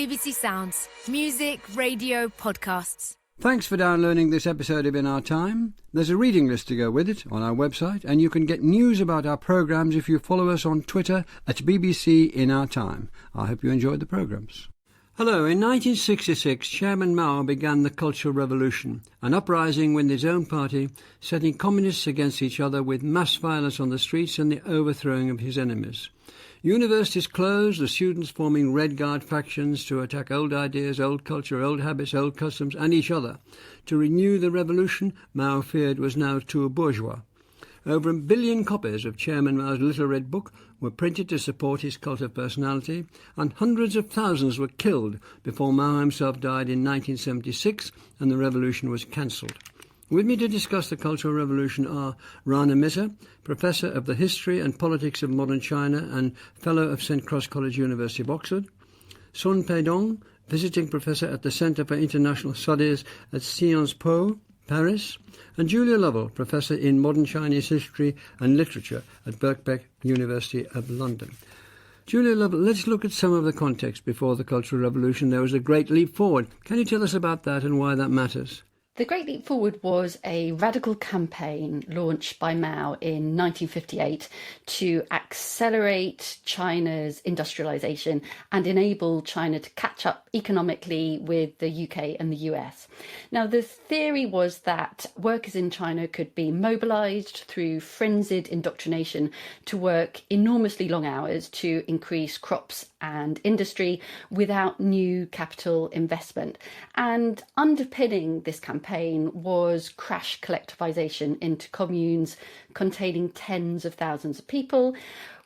BBC Sounds. Music, radio, podcasts. Thanks for downloading this episode of In Our Time. There's a reading list to go with it on our website, and you can get news about our programmes if you follow us on Twitter at BBC In Our Time. I hope you enjoyed the programmes. Hello. In 1966, Chairman Mao began the Cultural Revolution, an uprising within his own party, setting communists against each other with mass violence on the streets and the overthrowing of his enemies. Universities closed, the students forming Red Guard factions to attack old ideas, old culture, old habits, old customs and each other. To renew the revolution, Mao feared was now too bourgeois. Over 1 billion copies of Chairman Mao's Little Red Book were printed to support his cult of personality, and hundreds of thousands were killed before Mao himself died in 1976 and the revolution was cancelled. With me to discuss the Cultural Revolution are Rana Mitter, Professor of the History and Politics of Modern China and Fellow of St Cross College, University of Oxford; Sun Peidong, Visiting Professor at the Centre for International Studies at Sciences Po, Paris; and Julia Lovell, Professor in Modern Chinese History and Literature at Birkbeck, University of London. Julia Lovell, let's look at some of the context before the Cultural Revolution. There was a great leap forward. Can you tell us about that and why that matters? The Great Leap Forward was a radical campaign launched by Mao in 1958 to accelerate China's industrialisation and enable China to catch up economically with the UK and the US. Now, the theory was that workers in China could be mobilised through frenzied indoctrination to work enormously long hours to increase crops and industry without new capital investment. And underpinning this campaign was crash collectivisation into communes containing tens of thousands of people,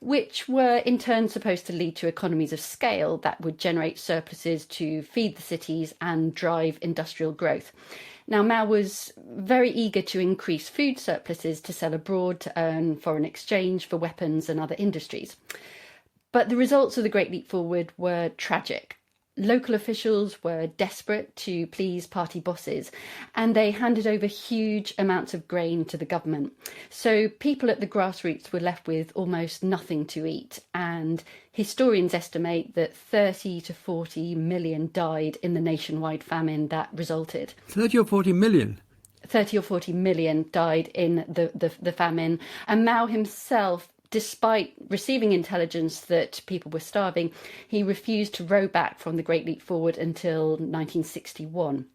which were in turn supposed to lead to economies of scale that would generate surpluses to feed the cities and drive industrial growth. Now, Mao was very eager to increase food surpluses to sell abroad to earn foreign exchange for weapons and other industries. But the results of the Great Leap Forward were tragic. Local officials were desperate to please party bosses, and they handed over huge amounts of grain to the government. So people at the grassroots were left with almost nothing to eat, and historians estimate that 30 to 40 million died in the nationwide famine that resulted. 30 or 40 million? 30 or 40 million died in the famine, and Mao himself, despite receiving intelligence that people were starving, he refused to row back from the Great Leap Forward until 1961.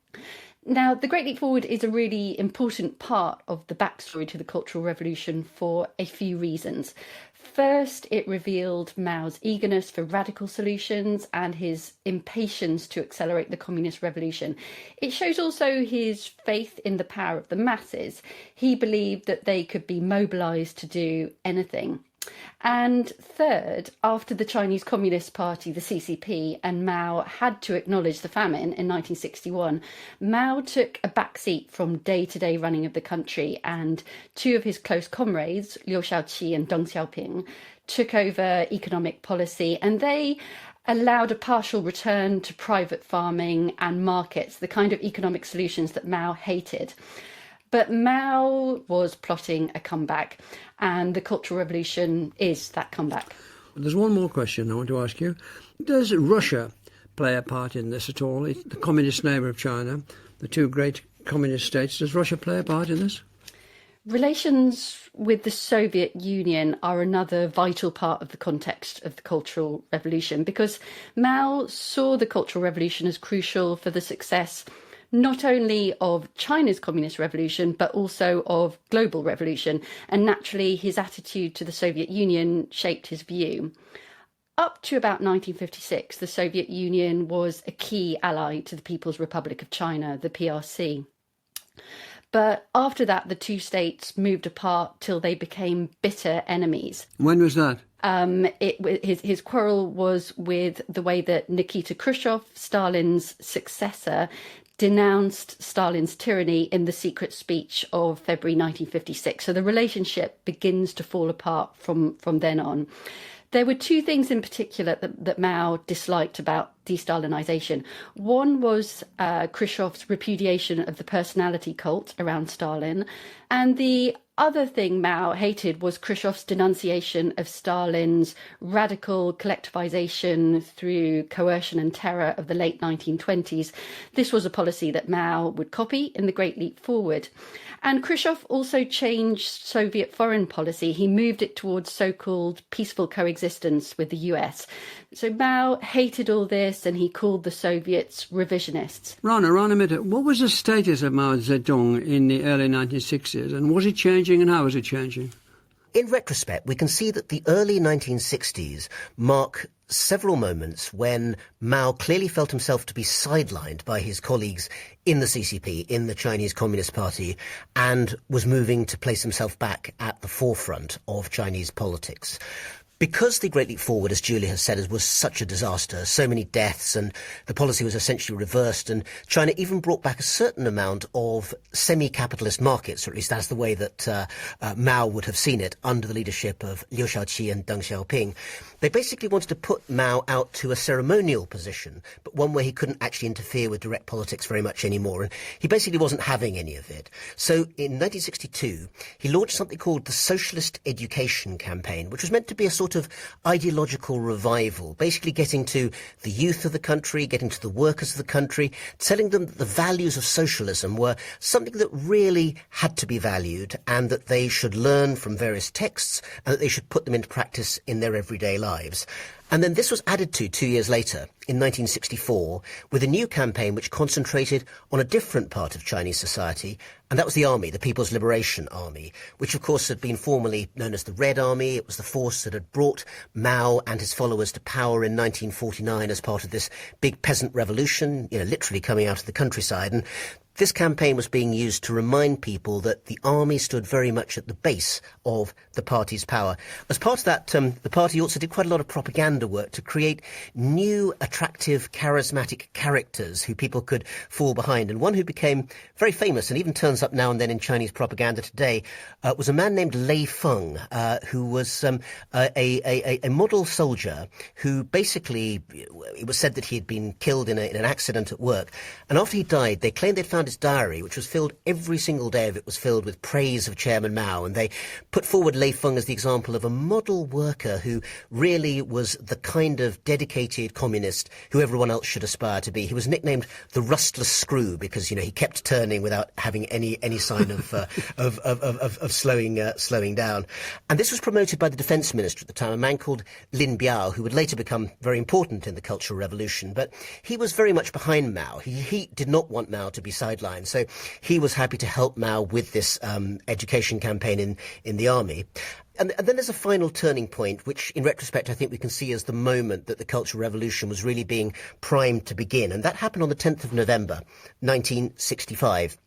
Now, the Great Leap Forward is a really important part of the backstory to the Cultural Revolution for a few reasons. First, it revealed Mao's eagerness for radical solutions and his impatience to accelerate the communist revolution. It shows also his faith in the power of the masses. He believed that they could be mobilised to do anything. And third, after the Chinese Communist Party, the CCP, and Mao had to acknowledge the famine in 1961, Mao took a backseat from day-to-day running of the country, and two of his close comrades, Liu Shaoqi and Deng Xiaoping, took over economic policy, and they allowed a partial return to private farming and markets, the kind of economic solutions that Mao hated. But Mao was plotting a comeback, and the Cultural Revolution is that comeback. There's one more question I want to ask you. Does Russia play a part in this at all? It's the communist neighbour of China, the two great communist states. Does Russia play a part in this? Relations with the Soviet Union are another vital part of the context of the Cultural Revolution, because Mao saw the Cultural Revolution as crucial for the success not only of China's communist revolution, but also of global revolution. And naturally, his attitude to the Soviet Union shaped his view. Up to about 1956, the Soviet Union was a key ally to the People's Republic of China, the PRC. But after that, the two states moved apart till they became bitter enemies. When was that? His quarrel was with the way that Nikita Khrushchev, Stalin's successor, denounced Stalin's tyranny in the secret speech of February 1956. So the relationship begins to fall apart from then on. There were two things in particular that Mao disliked about de-Stalinisation. One was Khrushchev's repudiation of the personality cult around Stalin, and the other thing Mao hated was Khrushchev's denunciation of Stalin's radical collectivization through coercion and terror of the late 1920s. This was a policy that Mao would copy in the Great Leap Forward. And Khrushchev also changed Soviet foreign policy. He moved it towards so-called peaceful coexistence with the US. So Mao hated all this and he called the Soviets revisionists. Rana, a minute. What was the status of Mao Zedong in the early 1960s, and was it changing and how was it changing? In retrospect, we can see that the early 1960s mark several moments when Mao clearly felt himself to be sidelined by his colleagues in the CCP, in the Chinese Communist Party, and was moving to place himself back at the forefront of Chinese politics. Because the Great Leap Forward, as Julia has said, was such a disaster, so many deaths, and the policy was essentially reversed, and China even brought back a certain amount of semi-capitalist markets, or at least that's the way that Mao would have seen it under the leadership of Liu Shaoqi and Deng Xiaoping. They basically wanted to put Mao out to a ceremonial position, but one where he couldn't actually interfere with direct politics very much anymore, and he basically wasn't having any of it. So in 1962, he launched something called the Socialist Education Campaign, which was meant to be a sort of ideological revival, basically getting to the youth of the country, getting to the workers of the country, telling them that the values of socialism were something that really had to be valued and that they should learn from various texts and that they should put them into practice in their everyday lives. And then this was added to 2 years later, in 1964, with a new campaign which concentrated on a different part of Chinese society, and that was the army, the People's Liberation Army, which of course had been formerly known as the Red Army. It was the force that had brought Mao and his followers to power in 1949 as part of this big peasant revolution, literally coming out of the countryside. And this campaign was being used to remind people that the army stood very much at the base of the party's power. As part of that, the party also did quite a lot of propaganda work to create new, attractive, charismatic characters who people could fall behind. And one who became very famous and even turns up now and then in Chinese propaganda today was a man named Lei Feng, who was a model soldier who basically, it was said that he had been killed in an accident at work. And after he died, they claimed they'd found his diary, which was filled, every single day of it was filled with praise of Chairman Mao, and they put forward Lei Feng as the example of a model worker who really was the kind of dedicated communist who everyone else should aspire to be. He was nicknamed the rustless screw because, he kept turning without having any sign of slowing down. And this was promoted by the defense minister at the time, a man called Lin Biao, who would later become very important in the Cultural Revolution. But he was very much behind Mao. He did not want Mao to be sidelined. So he was happy to help Mao with this education campaign in the army. And then there's a final turning point, which in retrospect I think we can see as the moment that the Cultural Revolution was really being primed to begin. And that happened on the 10th of November, 1965.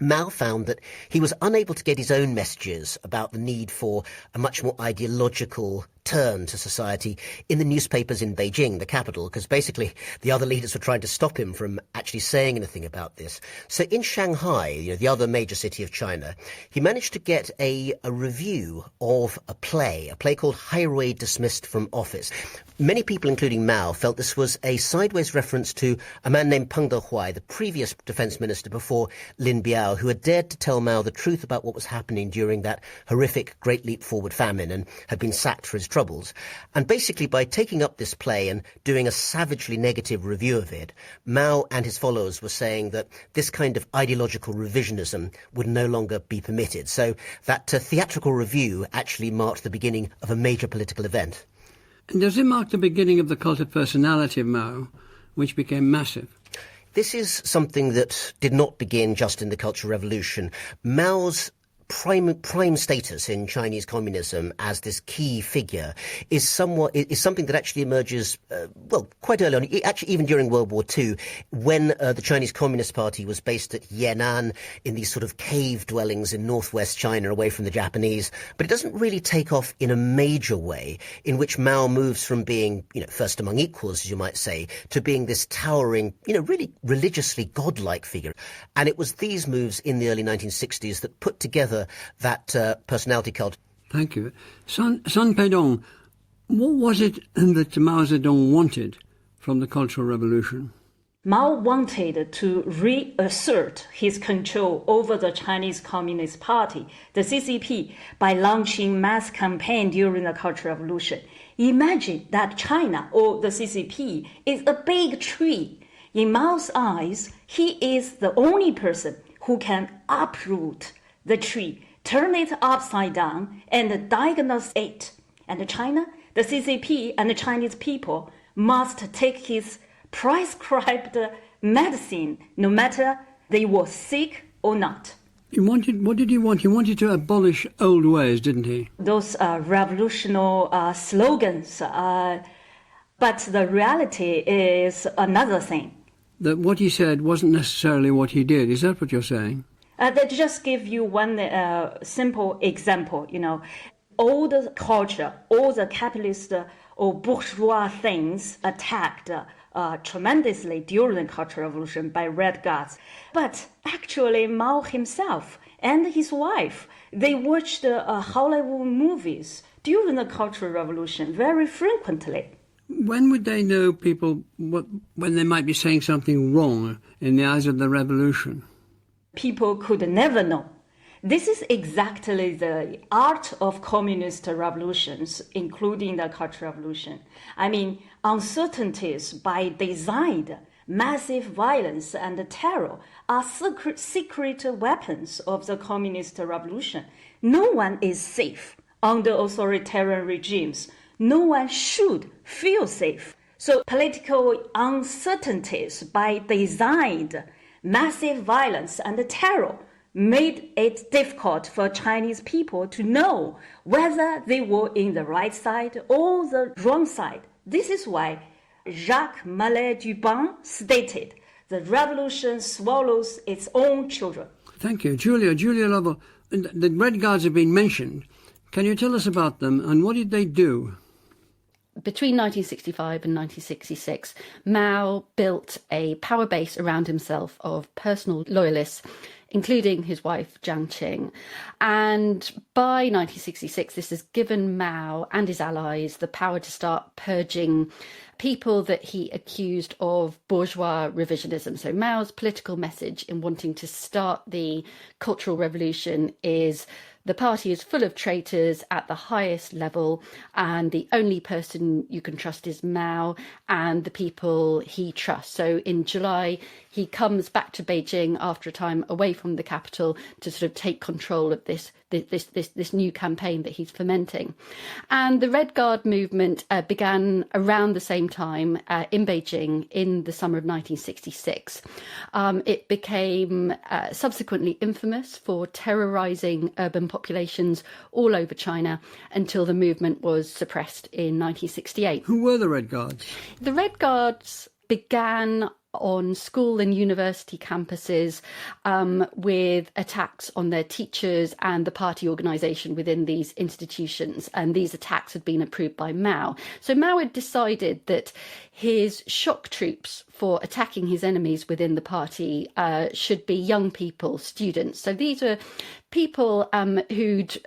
Mao found that he was unable to get his own messages about the need for a much more ideological turn to society in the newspapers in Beijing, the capital, because basically the other leaders were trying to stop him from actually saying anything about this. So in Shanghai, the other major city of China, he managed to get a review of a play called Hairui Dismissed from Office. Many people, including Mao, felt this was a sideways reference to a man named Peng Dehuai, the previous defense minister before Lin Biao, who had dared to tell Mao the truth about what was happening during that horrific Great Leap Forward famine and had been sacked for his troubles. And basically, by taking up this play and doing a savagely negative review of it, Mao and his followers were saying that this kind of ideological revisionism would no longer be permitted. So that theatrical review actually marked the beginning of a major political event. And does it mark the beginning of the cult of personality of Mao, which became massive? This is something that did not begin just in the Cultural Revolution. Mao's prime status in Chinese communism as this key figure is something that actually emerges quite early on, actually even during World War II, when the Chinese Communist Party was based at Yan'an in these sort of cave dwellings in northwest China away from the Japanese. But it doesn't really take off in a major way, in which Mao moves from being, first among equals, as you might say, to being this towering, really religiously godlike figure. And it was these moves in the early 1960s that put together that personality cult. Thank you. Sun Peidong, what was it that Mao Zedong wanted from the Cultural Revolution? Mao wanted to reassert his control over the Chinese Communist Party, the CCP, by launching mass campaign during the Cultural Revolution. Imagine that China, or the CCP, is a big tree. In Mao's eyes, he is the only person who can uproot the tree, turn it upside down, and diagnose it. And China, the CCP, and the Chinese people must take his prescribed medicine, no matter they were sick or not. What did he want? He wanted to abolish old ways, didn't he? Those revolutionary slogans, but the reality is another thing. That what he said wasn't necessarily what he did. Is that what you're saying? That just give you one simple example. All the culture, all the capitalist or bourgeois things attacked tremendously during the Cultural Revolution by Red Guards. But actually, Mao himself and his wife, they watched Hollywood movies during the Cultural Revolution very frequently. When would they know people when they might be saying something wrong in the eyes of the revolution? People could never know. This is exactly the art of communist revolutions, including the Cultural Revolution. I mean, uncertainties by design, massive violence and terror are secret weapons of the communist revolution. No one is safe under authoritarian regimes. No one should feel safe. So political uncertainties by design, massive violence and terror made it difficult for Chinese people to know whether they were in the right side or the wrong side. This is why Jacques Mallet Dubin stated, "The revolution swallows its own children." Thank you. Julia Lovell, the Red Guards have been mentioned. Can you tell us about them and what did they do? Between 1965 and 1966, Mao built a power base around himself of personal loyalists, including his wife, Jiang Qing. And by 1966, this has given Mao and his allies the power to start purging people that he accused of bourgeois revisionism. So Mao's political message in wanting to start the Cultural Revolution is the party is full of traitors at the highest level, and the only person you can trust is Mao and the people he trusts. So in July, he comes back to Beijing after a time away from the capital to sort of take control of this new campaign that he's fomenting. And the Red Guard movement began around the same time in Beijing in the summer of 1966. It became subsequently infamous for terrorizing urban populations all over China until the movement was suppressed in 1968. Who were the Red Guards? The Red Guards began on school and university campuses with attacks on their teachers and the party organisation within these institutions. And these attacks had been approved by Mao. So Mao had decided that his shock troops for attacking his enemies within the party should be young people, students. So these were people who'd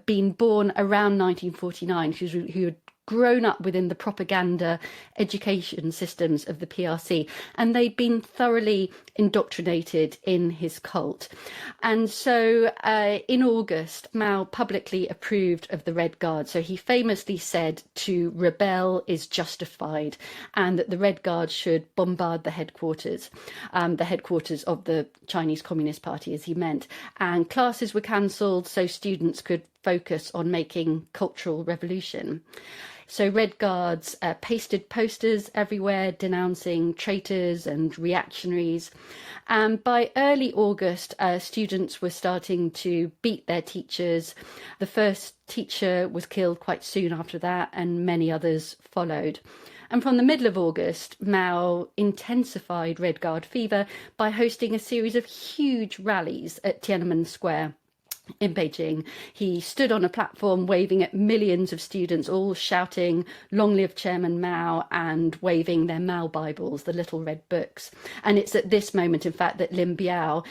been born around 1949, who had grown up within the propaganda education systems of the PRC, and they'd been thoroughly indoctrinated in his cult. And so in August, Mao publicly approved of the Red Guard. So he famously said to rebel is justified, and that the Red Guard should bombard the headquarters of the Chinese Communist Party, as he meant. And classes were cancelled so students could focus on making cultural revolution. So Red Guards pasted posters everywhere denouncing traitors and reactionaries. And by early August, students were starting to beat their teachers. The first teacher was killed quite soon after that, and many others followed. And from the middle of August, Mao intensified Red Guard fever by hosting a series of huge rallies at Tiananmen Square. in Beijing. He stood on a platform waving at millions of students, all shouting, "Long live Chairman Mao," and waving their Mao Bibles, the little red books. And it's at this moment, in fact, that Lin Biao,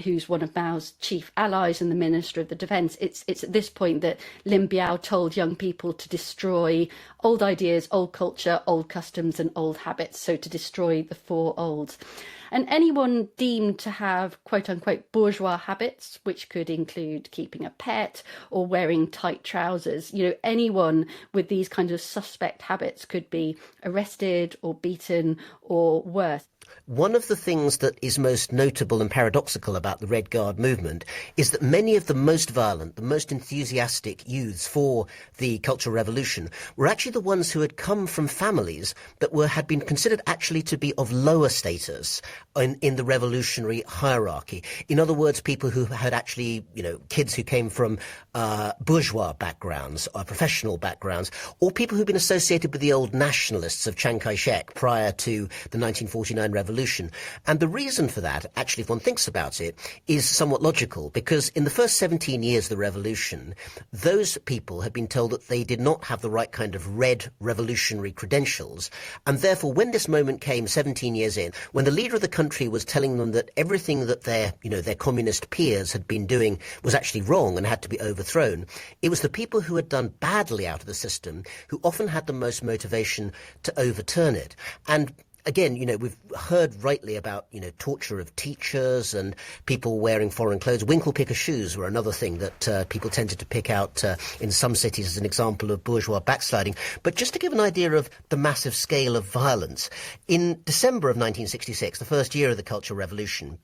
who's one of Mao's chief allies and the Minister of the Defense, it's at this point that Lin Biao told young people to destroy old ideas, old culture, old customs and old habits, so to destroy the four olds. And anyone deemed to have quote-unquote bourgeois habits, which could include keeping a pet or wearing tight trousers, anyone with these kinds of suspect habits could be arrested or beaten or worse. One of the things that is most notable and paradoxical about the Red Guard movement is that many of the most violent, the most enthusiastic youths for the Cultural Revolution were actually the ones who had come from families that had been considered actually to be of lower status in the revolutionary hierarchy. In other words, people who had actually, kids who came from bourgeois backgrounds or professional backgrounds, or people who'd been associated with the old nationalists of Chiang Kai-shek prior to the 1949 revolution. And the reason for that, actually, if one thinks about it, is somewhat logical, because in the first 17 years of the revolution, those people had been told that they did not have the right kind of red revolutionary credentials. And therefore, when this moment came 17 years in, when the leader of the country was telling them that everything that their communist peers had been doing was actually wrong and had to be overthrown, it was the people who had done badly out of the system who often had the most motivation to overturn it. And again, we've heard rightly about, torture of teachers and people wearing foreign clothes. Winkle-picker shoes were another thing that people tended to pick out in some cities as an example of bourgeois backsliding. But just to give an idea of the massive scale of violence, in December of 1966, the first year of the Cultural Revolution,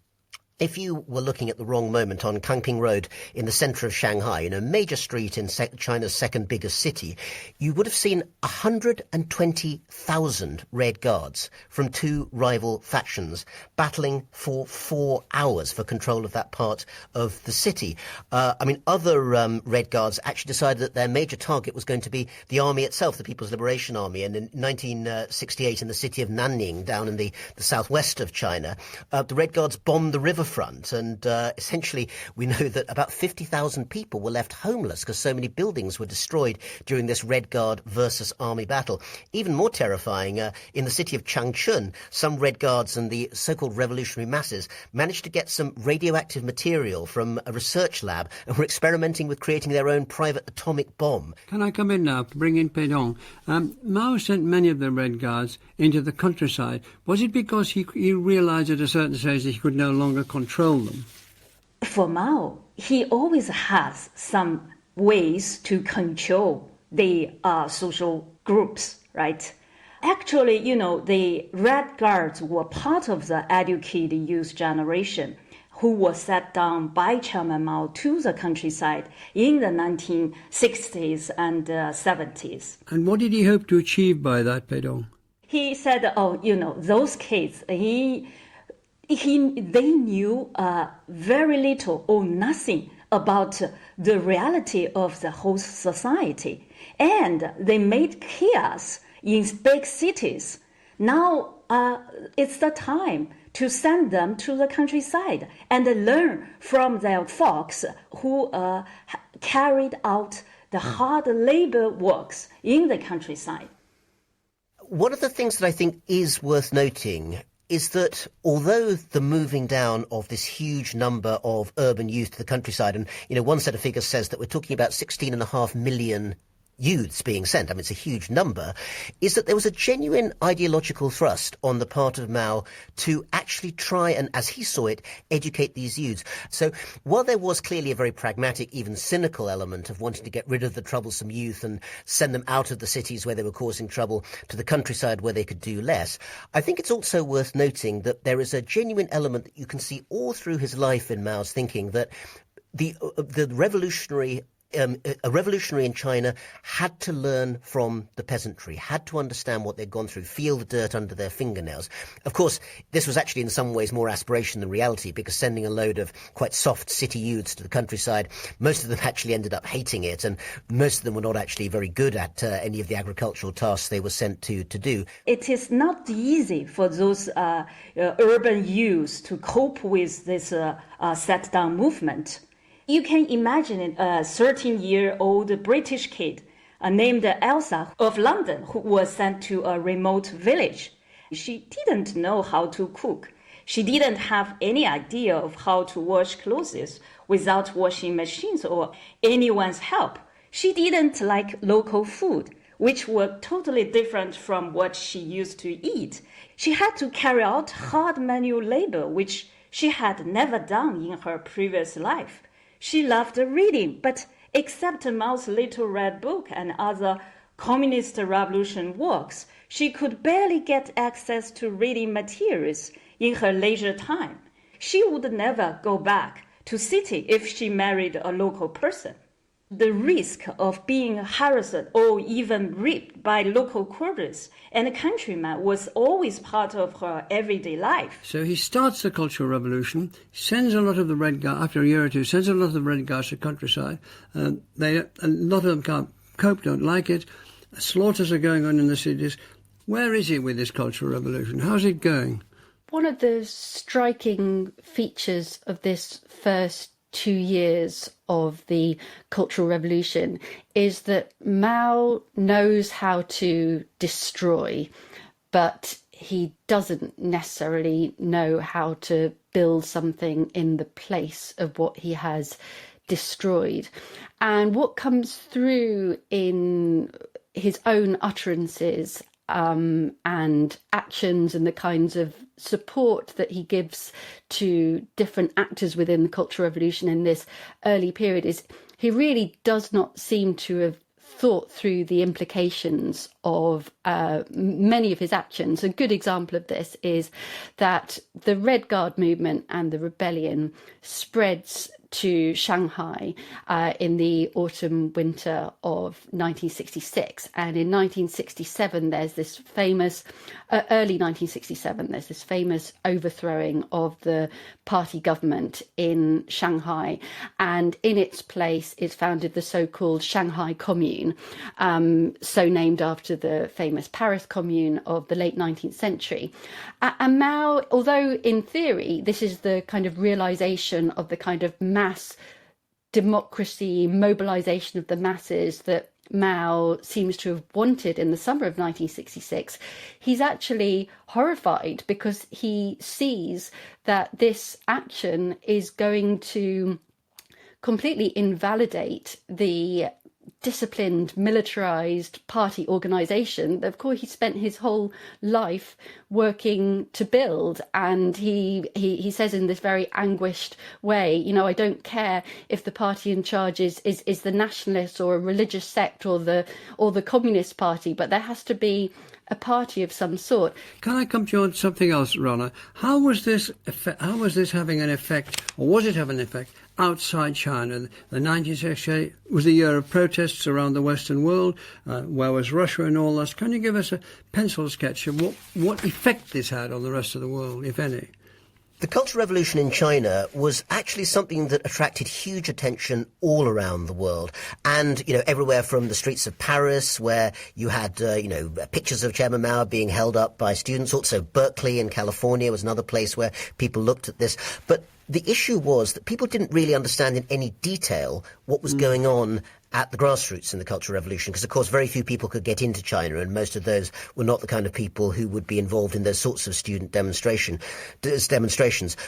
if you were looking at the wrong moment on Kangping Road in the centre of Shanghai, a major street in China's second biggest city, you would have seen 120,000 Red Guards from two rival factions battling for 4 hours for control of that part of the city. Other Red Guards actually decided that their major target was going to be the army itself, the People's Liberation Army. And in 1968, in the city of Nanning, down in the southwest of China, the Red Guards bombed the riverfront, and essentially we know that about 50,000 people were left homeless because so many buildings were destroyed during this Red Guard versus army battle. Even more terrifying, in the city of Changchun, some Red Guards and the so-called revolutionary masses managed to get some radioactive material from a research lab and were experimenting with creating their own private atomic bomb. Can I come in now to bring in Pedong? Mao sent many of the Red Guards into the countryside. Was it because he realised at a certain stage that he could no longer control them? For Mao, he always has some ways to control the social groups, right? Actually, the Red Guards were part of the educated youth generation who was sent down by Chairman Mao to the countryside in the 1960s and 70s. And what did he hope to achieve by that, Pedong? He said, those kids, they knew very little or nothing about the reality of the whole society. And they made chaos in big cities. Now it's the time to send them to the countryside and learn from their folks who carried out the hard labor works in the countryside. One of the things that I think is worth noting is that although the moving down of this huge number of urban youth to the countryside, and one set of figures says that we're talking about 16.5 million youths being sent, it's a huge number, is that there was a genuine ideological thrust on the part of Mao to actually try and, as he saw it, educate these youths. So while there was clearly a very pragmatic, even cynical element of wanting to get rid of the troublesome youth and send them out of the cities where they were causing trouble to the countryside where they could do less, I think it's also worth noting that there is a genuine element that you can see all through his life in Mao's thinking, that the revolutionary a revolutionary in China had to learn from the peasantry, had to understand what they'd gone through, feel the dirt under their fingernails. Of course, this was actually in some ways more aspiration than reality, because sending a load of quite soft city youths to the countryside, most of them actually ended up hating it, and most of them were not actually very good at any of the agricultural tasks they were sent to do. It is not easy for those urban youths to cope with this set-down movement. You can imagine a 13-year-old British kid named Elsa of London who was sent to a remote village. She didn't know how to cook. She didn't have any idea of how to wash clothes without washing machines or anyone's help. She didn't like local food, which were totally different from what she used to eat. She had to carry out hard manual labor, which she had never done in her previous life. She loved reading, but except Mao's Little Red Book and other communist revolution works, she could barely get access to reading materials in her leisure time. She would never go back to city if she married a local person. The risk of being harassed or even raped by local quarters and countrymen was always part of her everyday life. So he starts the Cultural Revolution, sends a lot of the red guys, after a year or two, sends a lot of the red guys to countryside. A lot of them can't cope, don't like it. Slaughters are going on in the cities. Where is he with this Cultural Revolution? How's it going? One of the striking features of this first 2 years of the Cultural Revolution is that Mao knows how to destroy, but he doesn't necessarily know how to build something in the place of what he has destroyed. And what comes through in his own utterances and actions and the kinds of support that he gives to different actors within the Cultural Revolution in this early period is he really does not seem to have thought through the implications of many of his actions. A good example of this is that the Red Guard movement and the rebellion spreads to Shanghai in the autumn-winter of 1966. And in 1967, there's this famous, early 1967, there's this famous overthrowing of the party government in Shanghai. And in its place is founded the so-called Shanghai Commune, so named after the famous Paris Commune of the late 19th century. And Mao, although in theory, this is the kind of realization of the kind of mass democracy, mobilization of the masses that Mao seems to have wanted in the summer of 1966, he's actually horrified because he sees that this action is going to completely invalidate the disciplined, militarized party organization that, of course, he spent his whole life working to build. And he says in this very anguished way, you know, I don't care if the party in charge is the nationalist or a religious sect or the Communist Party, but there has to be a party of some sort. Can I come to you on something else, Ronna? How was this having an effect, or was it having an effect outside China? The 1968 was the year of protests around the Western world. Where was Russia and all this? Can you give us a pencil sketch of what effect this had on the rest of the world, if any? The Cultural Revolution in China was actually something that attracted huge attention all around the world. And, you know, everywhere from the streets of Paris, where you had, pictures of Chairman Mao being held up by students. Also, Berkeley in California was another place where people looked at this. But the issue was that people didn't really understand in any detail what was going on at the grassroots in the Cultural Revolution, because, of course, very few people could get into China, and most of those were not the kind of people who would be involved in those sorts of student demonstrations.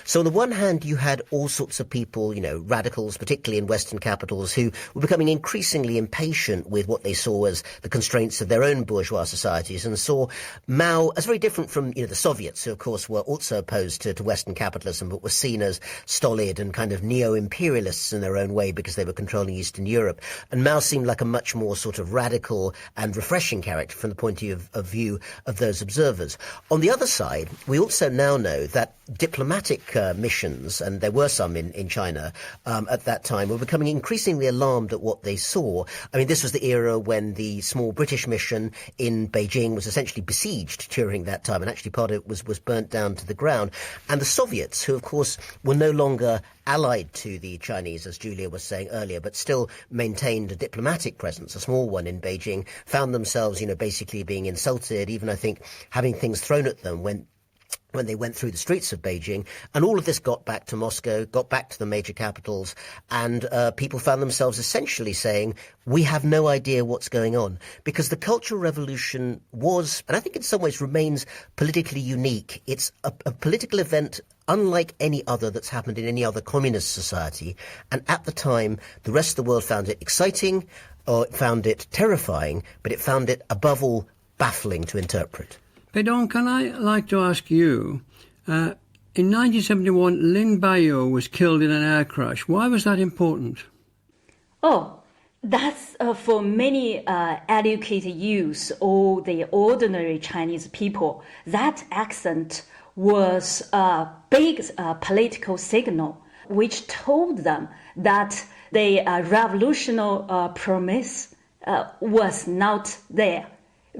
So on the one hand, you had all sorts of people, you know, radicals, particularly in Western capitals, who were becoming increasingly impatient with what they saw as the constraints of their own bourgeois societies, and saw Mao as very different from, you know, the Soviets, who, of course, were also opposed to Western capitalism, but were seen as stolid and kind of neo-imperialists in their own way because they were controlling Eastern Europe. And Mao seemed like a much more sort of radical and refreshing character from the point of view of those observers. On the other side, we also now know that diplomatic missions, and there were some in China at that time, were becoming increasingly alarmed at what they saw. I mean, this was the era when the small British mission in Beijing was essentially besieged during that time, and actually part of it was burnt down to the ground. And the Soviets, who, of course, were no longer allied to the Chinese, as Julia was saying earlier, but still maintained a diplomatic presence, a small one in Beijing, found themselves, you know, basically being insulted, even, I think, having things thrown at them when when they went through the streets of Beijing, and all of this got back to Moscow, got back to the major capitals, and people found themselves essentially saying, we have no idea what's going on. Because the Cultural Revolution was, and I think in some ways remains, politically unique. It's a political event unlike any other that's happened in any other communist society, and at the time, the rest of the world found it exciting, or it found it terrifying, but it found it, above all, baffling to interpret. Pedon, can I like to ask you, in 1971, Lin Biao was killed in an air crash. Why was that important? Oh, that's for many educated youth or the ordinary Chinese people. That accident was a big political signal which told them that the revolutionary promise was not there.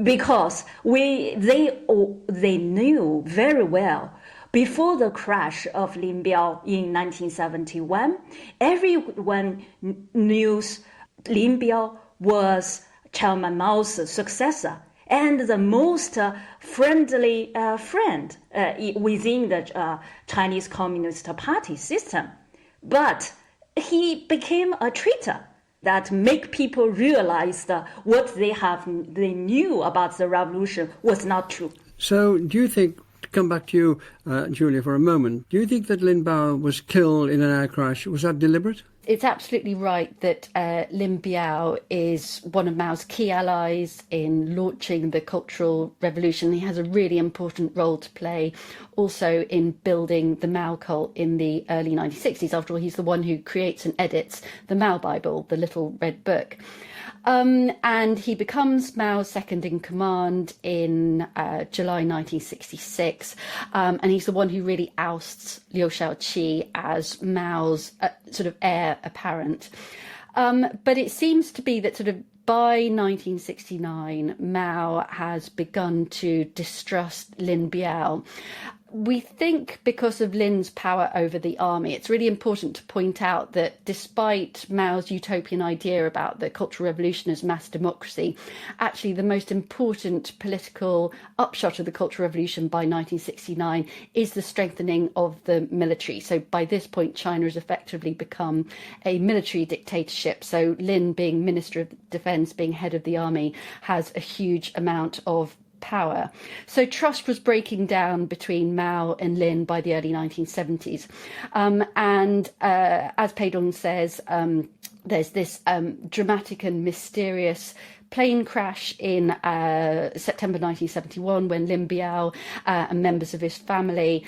Because they knew very well before the crash of Lin Biao in 1971, everyone knew Lin Biao was Chairman Mao's successor and the most friendly friend within the Chinese Communist Party system. But he became a traitor that make people realize that what they knew about the revolution was not true. So do you think, to come back to you, Julia, for a moment, do you think that Lin Biao was killed in an air crash? Was that deliberate? It's absolutely right that Lin Biao is one of Mao's key allies in launching the Cultural Revolution. He has a really important role to play also in building the Mao cult in the early 1960s. After all, he's the one who creates and edits the Mao Bible, the little red book. And he becomes Mao's second in command in July 1966. And he's the one who really ousts Liu Shaoqi as Mao's sort of heir apparent. But it seems to be that sort of by 1969, Mao has begun to distrust Lin Biao. We think because of Lin's power over the army, it's really important to point out that despite Mao's utopian idea about the Cultural Revolution as mass democracy, actually the most important political upshot of the Cultural Revolution by 1969 is the strengthening of the military. So by this point, China has effectively become a military dictatorship. So Lin, being Minister of Defense, being head of the army, has a huge amount of power. So trust was breaking down between Mao and Lin by the early 1970s. As Peidong says, there's this dramatic and mysterious plane crash in September 1971 when Lin Biao and members of his family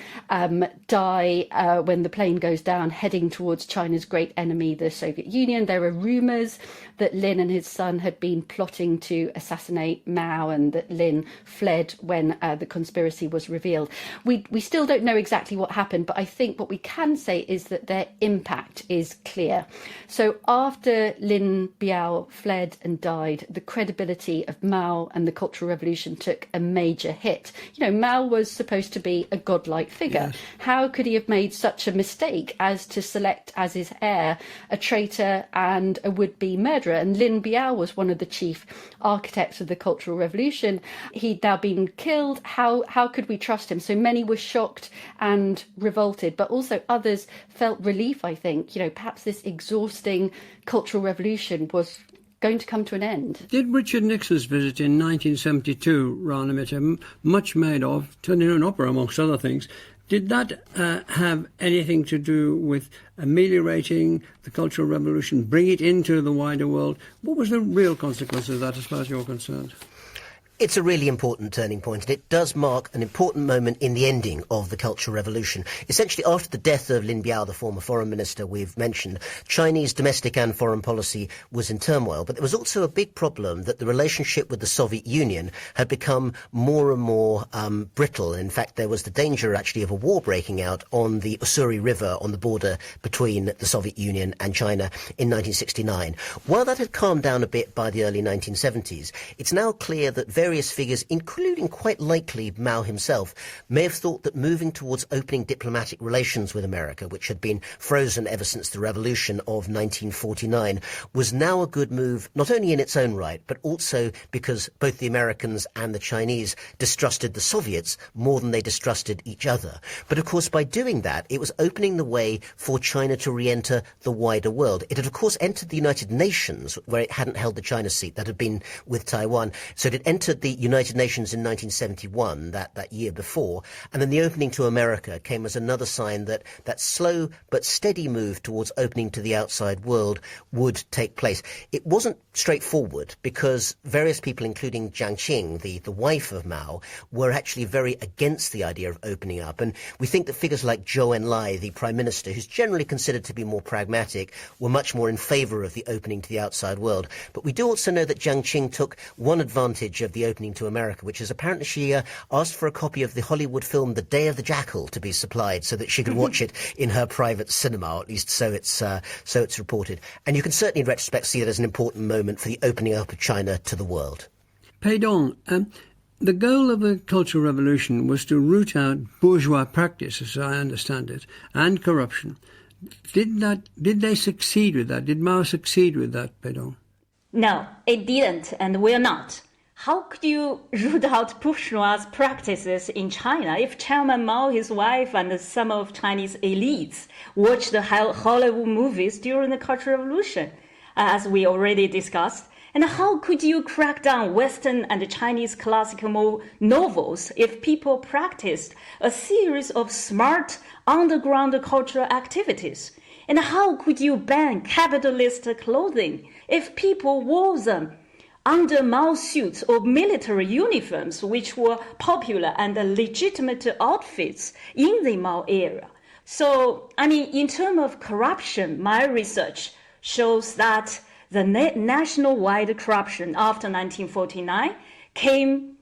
die when the plane goes down heading towards China's great enemy, the Soviet Union. There are rumours that Lin and his son had been plotting to assassinate Mao and that Lin fled when the conspiracy was revealed. We still don't know exactly what happened, but I think what we can say is that their impact is clear. So after Lin Biao fled and died, the credibility of Mao and the Cultural Revolution took a major hit. You know, Mao was supposed to be a godlike figure. Yes. How could he have made such a mistake as to select as his heir a traitor and a would-be murderer? And Lin Biao was one of the chief architects of the Cultural Revolution. He'd now been killed. How could we trust him? So many were shocked and revolted, but also others felt relief, I think. You know, perhaps this exhausting Cultural Revolution was going to come to an end. Did Richard Nixon's visit in 1972, Rana Mitter, much made of, turning an opera amongst other things, did that have anything to do with ameliorating the Cultural Revolution, bring it into the wider world? What was the real consequence of that as far as you're concerned? It's a really important turning point, and it does mark an important moment in the ending of the Cultural Revolution. Essentially, after the death of Lin Biao, the former foreign minister we've mentioned, Chinese domestic and foreign policy was in turmoil. But there was also a big problem that the relationship with the Soviet Union had become more and more brittle. In fact, there was the danger, actually, of a war breaking out on the Ussuri River on the border between the Soviet Union and China in 1969. While that had calmed down a bit by the early 1970s, it's now clear that various various figures, including quite likely Mao himself, may have thought that moving towards opening diplomatic relations with America, which had been frozen ever since the revolution of 1949, was now a good move, not only in its own right, but also because both the Americans and the Chinese distrusted the Soviets more than they distrusted each other. But of course, by doing that, it was opening the way for China to re-enter the wider world. It had, of course, entered the United Nations, where it hadn't held the China seat. That had been with Taiwan. So it entered the United Nations in 1971, that year before, and then the opening to America came as another sign that that slow but steady move towards opening to the outside world would take place. It wasn't straightforward because various people, including Jiang Qing, the wife of Mao, were actually very against the idea of opening up. And we think that figures like Zhou Enlai, the Prime Minister, who's generally considered to be more pragmatic, were much more in favour of the opening to the outside world. But we do also know that Jiang Qing took one advantage of the opening to America, which is apparently she asked for a copy of the Hollywood film The Day of the Jackal to be supplied so that she could watch it in her private cinema, or at least so it's reported. And you can certainly in retrospect see that as an important moment for the opening up of China to the world. Pei Dong, the goal of the Cultural Revolution was to root out bourgeois practice, as I understand it, and corruption. Did they succeed with that? Did Mao succeed with that, Pei Dong? No, it didn't and will not. How could you root out bourgeois practices in China if Chairman Mao, his wife, and some of Chinese elites watched the Hollywood movies during the Cultural Revolution, as we already discussed? And how could you crack down Western and Chinese classical novels if people practiced a series of smart underground cultural activities? And how could you ban capitalist clothing if people wore them under Mao suits or military uniforms, which were popular and legitimate outfits in the Mao era? So, in terms of corruption, my research shows that the national-wide corruption after 1949 came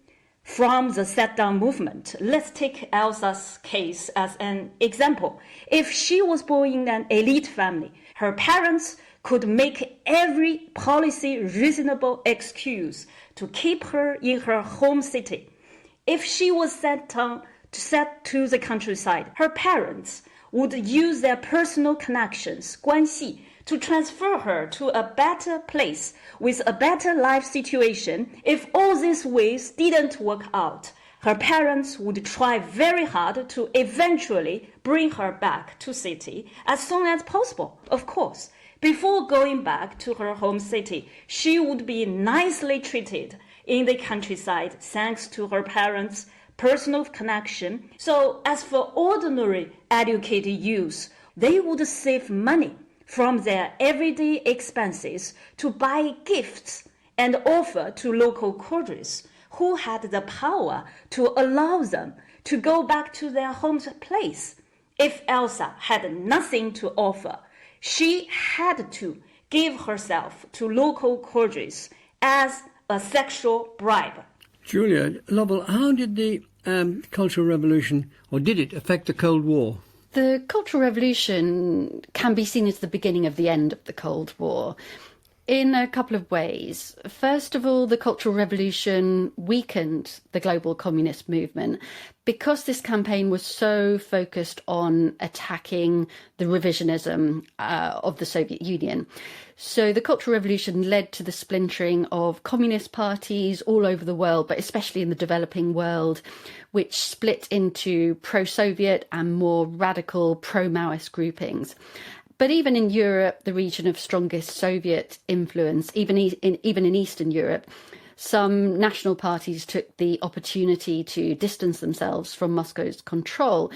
from the set-down movement. Let's take Elsa's case as an example. If she was born in an elite family, her parents could make every policy reasonable excuse to keep her in her home city. If she was set to the countryside, her parents would use their personal connections, 关系, to transfer her to a better place with a better life situation. If all these ways didn't work out, her parents would try very hard to eventually bring her back to city as soon as possible. Of course, before going back to her home city, she would be nicely treated in the countryside thanks to her parents' personal connection. So as for ordinary educated youth, they would save money from their everyday expenses to buy gifts and offer to local courtiers who had the power to allow them to go back to their home place. If Elsa had nothing to offer, she had to give herself to local courtiers as a sexual bribe. Julia Lovell, how did the Cultural Revolution, or did it affect the Cold War? The Cultural Revolution can be seen as the beginning of the end of the Cold War in a couple of ways. First of all, the Cultural Revolution weakened the global communist movement because this campaign was so focused on attacking the revisionism of the Soviet Union. So the Cultural Revolution led to the splintering of communist parties all over the world, but especially in the developing world, which split into pro-Soviet and more radical pro-Maoist groupings. But even in Europe, the region of strongest Soviet influence, even in Eastern Europe, some national parties took the opportunity to distance themselves from Moscow's control.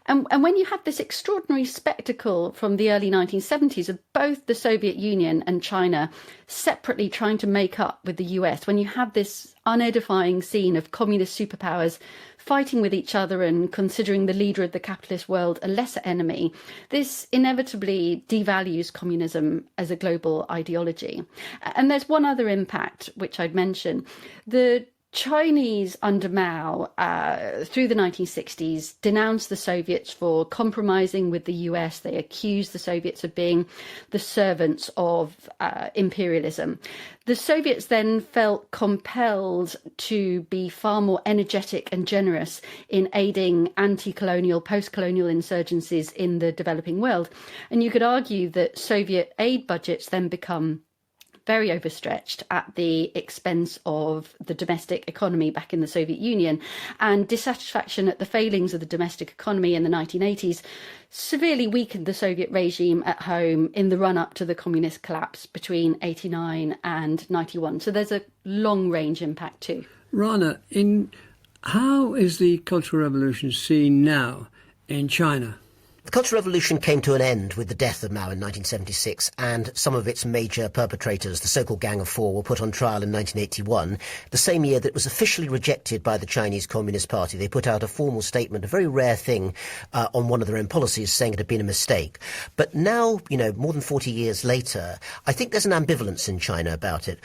And when you have this extraordinary spectacle from the early 1970s of both the Soviet Union and China separately trying to make up with the US, when you have this unedifying scene of communist superpowers fighting with each other and considering the leader of the capitalist world a lesser enemy, this inevitably devalues communism as a global ideology. And there's one other impact which I'd mention. The Chinese under Mao through the 1960s denounced the Soviets for compromising with the US. They accused the Soviets of being the servants of imperialism. The Soviets then felt compelled to be far more energetic and generous in aiding anti-colonial, post-colonial insurgencies in the developing world. And you could argue that Soviet aid budgets then become very overstretched at the expense of the domestic economy back in the Soviet Union, and dissatisfaction at the failings of the domestic economy in the 1980s severely weakened the Soviet regime at home in the run-up to the communist collapse between 89 and 91. So there's a long-range impact too. Rana, how is the Cultural Revolution seen now in China? The Cultural Revolution came to an end with the death of Mao in 1976, and some of its major perpetrators, the so-called Gang of Four, were put on trial in 1981, the same year that it was officially rejected by the Chinese Communist Party. They put out a formal statement, a very rare thing, on one of their own policies, saying it had been a mistake. But now, more than 40 years later, I think there's an ambivalence in China about it.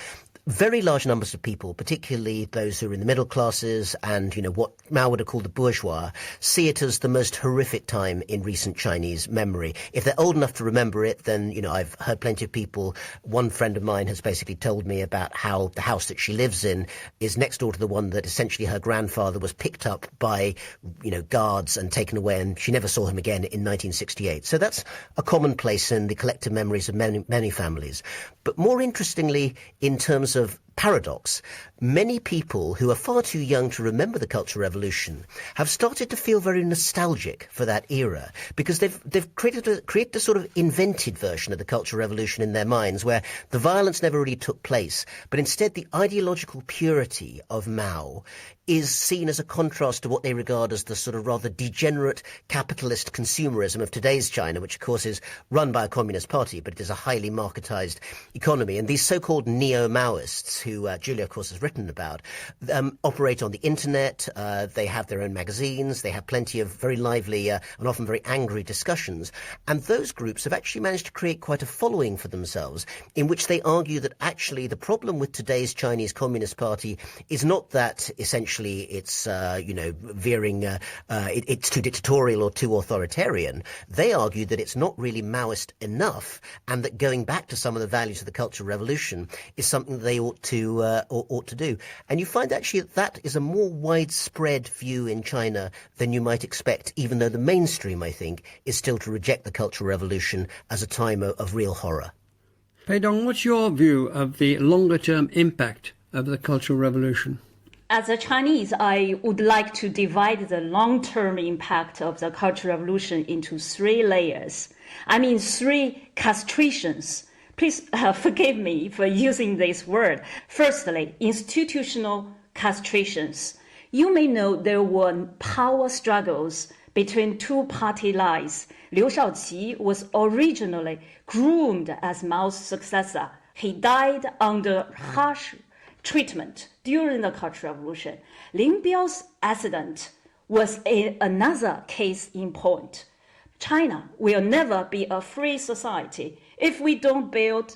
Very large numbers of people, particularly those who are in the middle classes and, what Mao would have called the bourgeois, see it as the most horrific time in recent Chinese memory. If they're old enough to remember it, then, I've heard plenty of people. One friend of mine has basically told me about how the house that she lives in is next door to the one that essentially her grandfather was picked up by, guards and taken away, and she never saw him again in 1968. So that's a commonplace in the collective memories of many families. But more interestingly, in terms of paradox, many people who are far too young to remember the Cultural Revolution have started to feel very nostalgic for that era, because they've created a sort of invented version of the Cultural Revolution in their minds, where the violence never really took place, but instead the ideological purity of Mao is seen as a contrast to what they regard as the sort of rather degenerate capitalist consumerism of today's China, which of course is run by a communist party, but it is a highly marketized economy. And these so-called neo-Maoists, who Julia, of course, has written about, operate on the internet. They have their own magazines. They have plenty of very lively and often very angry discussions. And those groups have actually managed to create quite a following for themselves, in which they argue that actually the problem with today's Chinese Communist Party is not that essentially it's, veering, it's too dictatorial or too authoritarian. They argue that it's not really Maoist enough, and that going back to some of the values of the Cultural Revolution is something that they ought to do. And you find actually that is a more widespread view in China than you might expect, even though the mainstream, I think, is still to reject the Cultural Revolution as a time of real horror. Pei Dong, what's your view of the longer-term impact of the Cultural Revolution? As a Chinese, I would like to divide the long-term impact of the Cultural Revolution into three layers. Three castrations. Please forgive me for using this word. Firstly, institutional castrations. You may know there were power struggles between two party lines. Liu Shaoqi was originally groomed as Mao's successor. He died under harsh treatment during the Cultural Revolution. Lin Biao's accident was another case in point. China will never be a free society if we don't build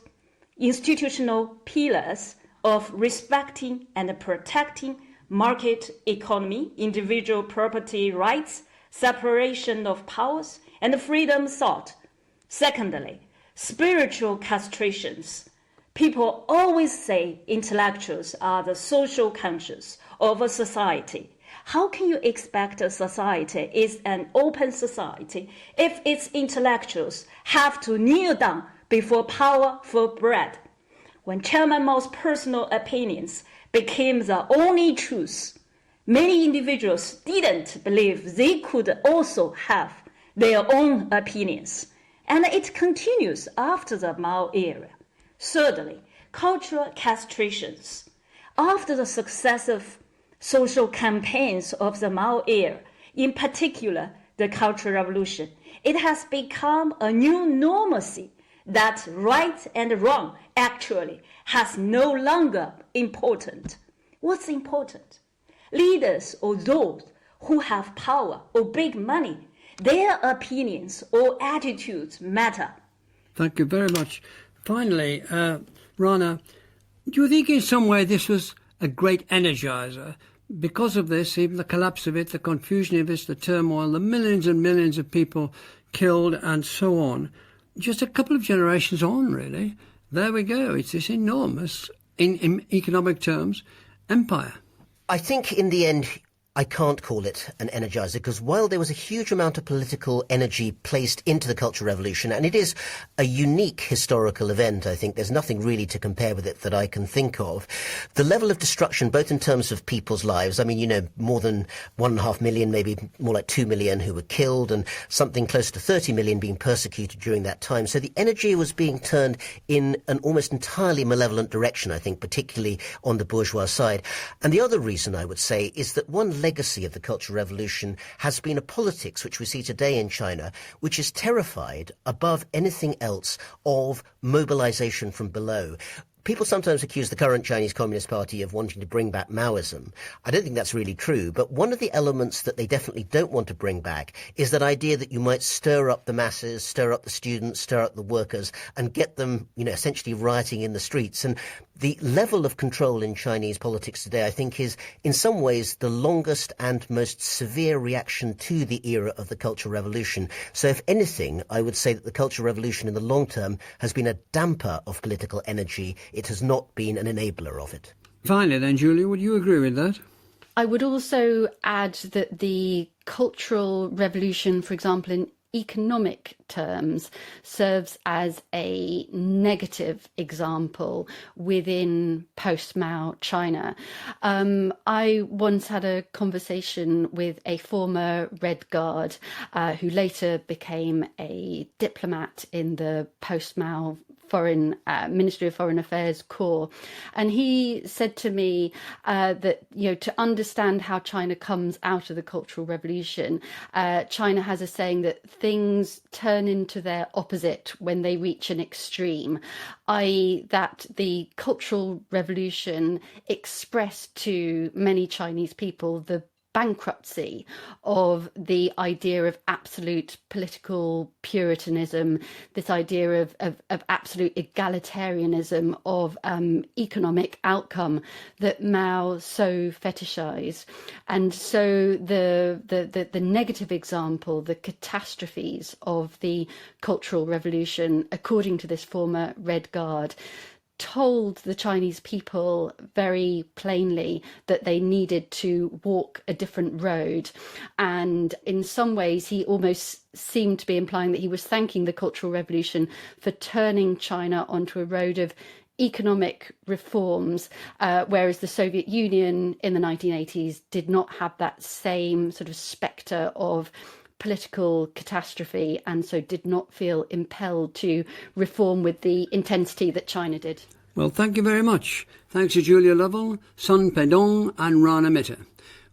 institutional pillars of respecting and protecting market economy, individual property rights, separation of powers, and freedom of thought. Secondly, spiritual castrations. People always say intellectuals are the social conscience of a society. How can you expect a society is an open society if its intellectuals have to kneel down before power for bread? When Chairman Mao's personal opinions became the only truth, many individuals didn't believe they could also have their own opinions. And it continues after the Mao era. Thirdly, cultural castrations. After the successive social campaigns of the Mao era, in particular the Cultural Revolution, it has become a new normalcy that right and wrong actually has no longer important. What's important? Leaders or those who have power or big money, their opinions or attitudes matter. Thank you very much. Finally, Rana, do you think in some way this was a great energizer. Because of this, even the collapse of it, the confusion of it, the turmoil, the millions and millions of people killed and so on. Just a couple of generations on, really, there we go. It's this enormous, in economic terms, empire. I think in the end, I can't call it an energizer, because while there was a huge amount of political energy placed into the Cultural Revolution, and it is a unique historical event, I think there's nothing really to compare with it that I can think of. The level of destruction, both in terms of people's lives, I mean, you know, more than 1.5 million, maybe more like 2 million who were killed, and something close to 30 million being persecuted during that time. So the energy was being turned in an almost entirely malevolent direction, I think, particularly on the bourgeois side. And the other reason I would say is that one legacy of the Cultural Revolution has been a politics which we see today in China, which is terrified above anything else of mobilization from below. People sometimes accuse the current Chinese Communist Party of wanting to bring back Maoism. I don't think that's really true, but one of the elements that they definitely don't want to bring back is that idea that you might stir up the masses, stir up the students, stir up the workers, and get them, you know, essentially rioting in the streets. And the level of control in Chinese politics today, I think, is in some ways the longest and most severe reaction to the era of the Cultural Revolution. So if anything, I would say that the Cultural Revolution in the long term has been a damper of political energy. It has not been an enabler of it. Finally then, Julia, would you agree with that? I would also add that the Cultural Revolution, for example, in economic terms, serves as a negative example within post-Mao China. I once had a conversation with a former Red Guard who later became a diplomat in the post-Mao Ministry of Foreign Affairs Corps, and he said to me that, you know, to understand how China comes out of the Cultural Revolution, China has a saying that things turn into their opposite when they reach an extreme, i.e. that the Cultural Revolution expressed to many Chinese people the bankruptcy of the idea of absolute political puritanism, this idea of absolute egalitarianism of economic outcome that Mao so fetishized. And so the negative example, the catastrophes of the Cultural Revolution, according to this former Red Guard, told the Chinese people very plainly that they needed to walk a different road. And in some ways, he almost seemed to be implying that he was thanking the Cultural Revolution for turning China onto a road of economic reforms, whereas the Soviet Union in the 1980s did not have that same sort of spectre of political catastrophe, and so did not feel impelled to reform with the intensity that China did. Well, thank you very much. Thanks to Julia Lovell, Sun Pedong and Rana Mitter.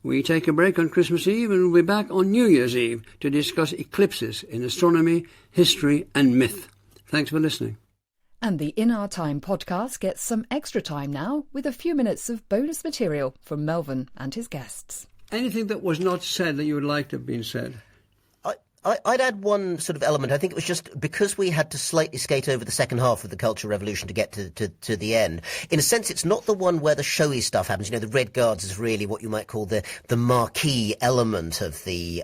We take a break on Christmas Eve and we'll be back on New Year's Eve to discuss eclipses in astronomy, history and myth. Thanks for listening. And the In Our Time podcast gets some extra time now with a few minutes of bonus material from Melvin and his guests. Anything that was not said that you would like to have been said? I'd add one sort of element. I think it was just because we had to slightly skate over the second half of the Cultural Revolution to get to the end. In a sense, it's not the one where the showy stuff happens. You know, the Red Guards is really what you might call the marquee element of the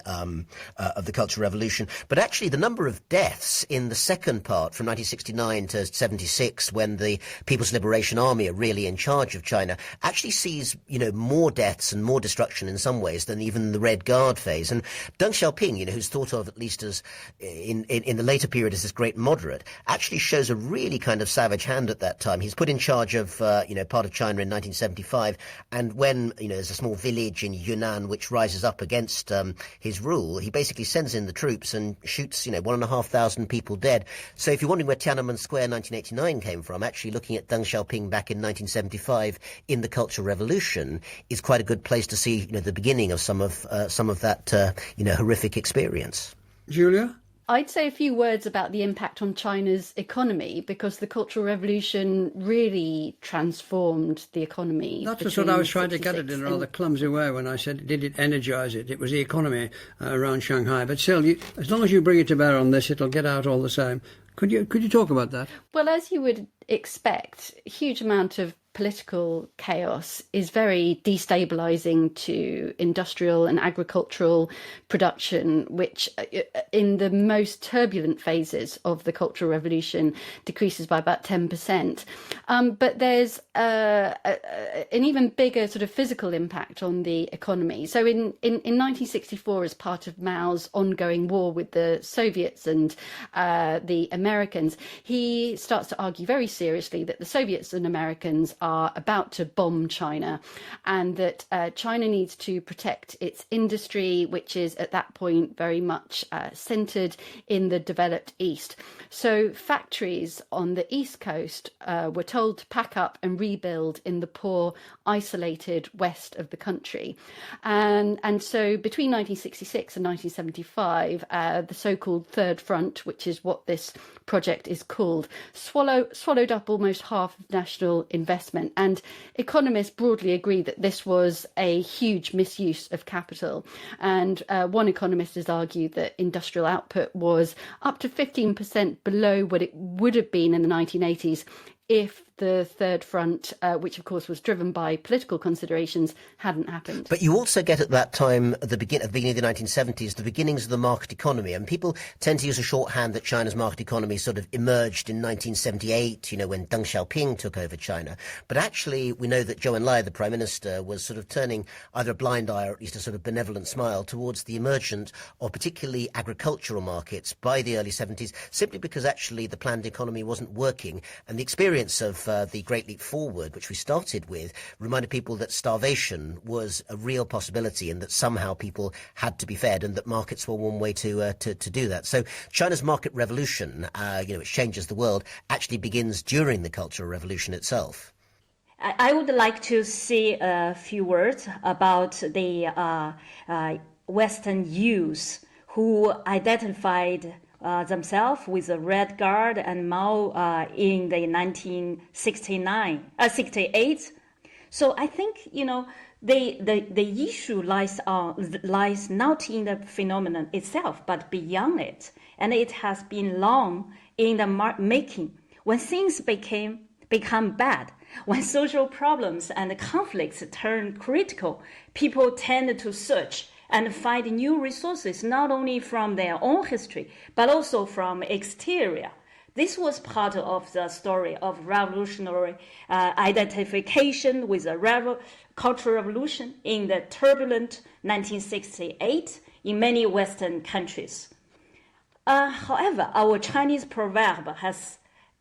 Cultural Revolution. But actually, the number of deaths in the second part, from 1969 to 76, when the People's Liberation Army are really in charge of China, actually sees, you know, more deaths and more destruction in some ways than even the Red Guard phase. And Deng Xiaoping, you know, who's thought of at least as in the later period as this great moderate, actually shows a really kind of savage hand at that time. He's put in charge of part of China in 1975, and when, you know, there's a small village in Yunnan which rises up against his rule, he basically sends in the troops and shoots, 1,500 people dead. So if you're wondering where Tiananmen Square 1989 came from, actually looking at Deng Xiaoping back in 1975 in the Cultural Revolution is quite a good place to see, the beginning of some of that horrific experience. Julia? I'd say a few words about the impact on China's economy, because the Cultural Revolution really transformed the economy. That's what I was trying to get at in a rather clumsy way when I said, did it energise it? It was the economy around Shanghai. But still, as long as you bring it to bear on this, it'll get out all the same. Could you talk about that? Well, as you would expect, a huge amount of political chaos is very destabilizing to industrial and agricultural production, which in the most turbulent phases of the Cultural Revolution decreases by about 10%. But there's an even bigger sort of physical impact on the economy. So in 1964, as part of Mao's ongoing war with the Soviets and the Americans, he starts to argue very seriously that the Soviets and Americans are about to bomb China, and that China needs to protect its industry, which is at that point very much centred in the developed East. So factories on the East Coast were told to pack up and rebuild in the poor, isolated west of the country. And so between 1966 and 1975, the so-called Third Front, which is what this project is called, swallowed up almost half of national investment. And economists broadly agree that this was a huge misuse of capital. And one economist has argued that industrial output was up to 15% below what it would have been in the 1980s if the Third Front, which of course was driven by political considerations, hadn't happened. But you also get at that time, at the beginning of the 1970s, the beginnings of the market economy. And people tend to use a shorthand that China's market economy sort of emerged in 1978, when Deng Xiaoping took over China. But actually, we know that Zhou Enlai, the Prime Minister, was sort of turning either a blind eye or at least a sort of benevolent smile towards the emergence of particularly agricultural markets by the early 70s, simply because actually the planned economy wasn't working. And the experience of the Great Leap Forward, which we started with, reminded people that starvation was a real possibility and that somehow people had to be fed and that markets were one way to do that. So China's market revolution, which changes the world, actually begins during the Cultural Revolution itself. I would like to say a few words about the Western youth who identified themselves with the Red Guard and Mao in the 68. So I think, the issue lies not in the phenomenon itself, but beyond it. And it has been long in the making. When things become bad, when social problems and conflicts turn critical, people tend to search and find new resources, not only from their own history, but also from exterior. This was part of the story of revolutionary identification with the Cultural Revolution in the turbulent 1968 in many Western countries. However, our Chinese proverb has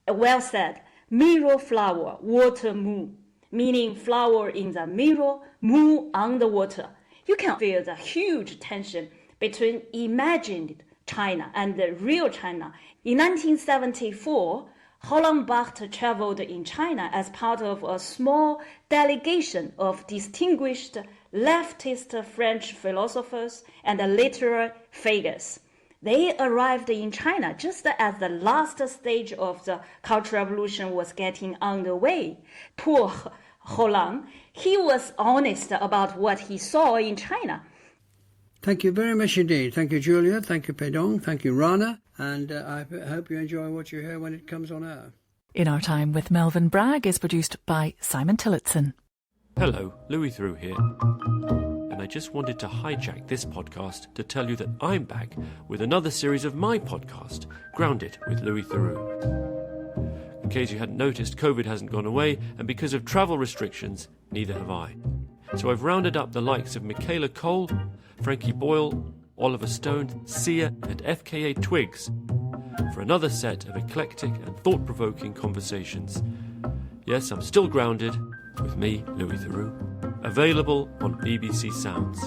well said, mirror flower, water moon, meaning flower in the mirror, moon on the water. You can feel the huge tension between imagined China and the real China. In 1974, Roland Barthes traveled in China as part of a small delegation of distinguished leftist French philosophers and literary figures. They arrived in China just as the last stage of the Cultural Revolution was getting underway. Poor Roland, he was honest about what he saw in China. Thank you very much indeed. Thank you, Julia. Thank you, Pedong. Thank you, Rana. And I hope you enjoy what you hear when it comes on air. In Our Time with Melvyn Bragg is produced by Simon Tillotson. Hello, Louis Theroux here. And I just wanted to hijack this podcast to tell you that I'm back with another series of my podcast, Grounded with Louis Theroux. In case you hadn't noticed, COVID hasn't gone away, and because of travel restrictions, neither have I. So I've rounded up the likes of Michaela Cole, Frankie Boyle, Oliver Stone, Sia, and FKA Twigs for another set of eclectic and thought-provoking conversations. Yes, I'm still grounded, with me, Louis Theroux. Available on BBC Sounds.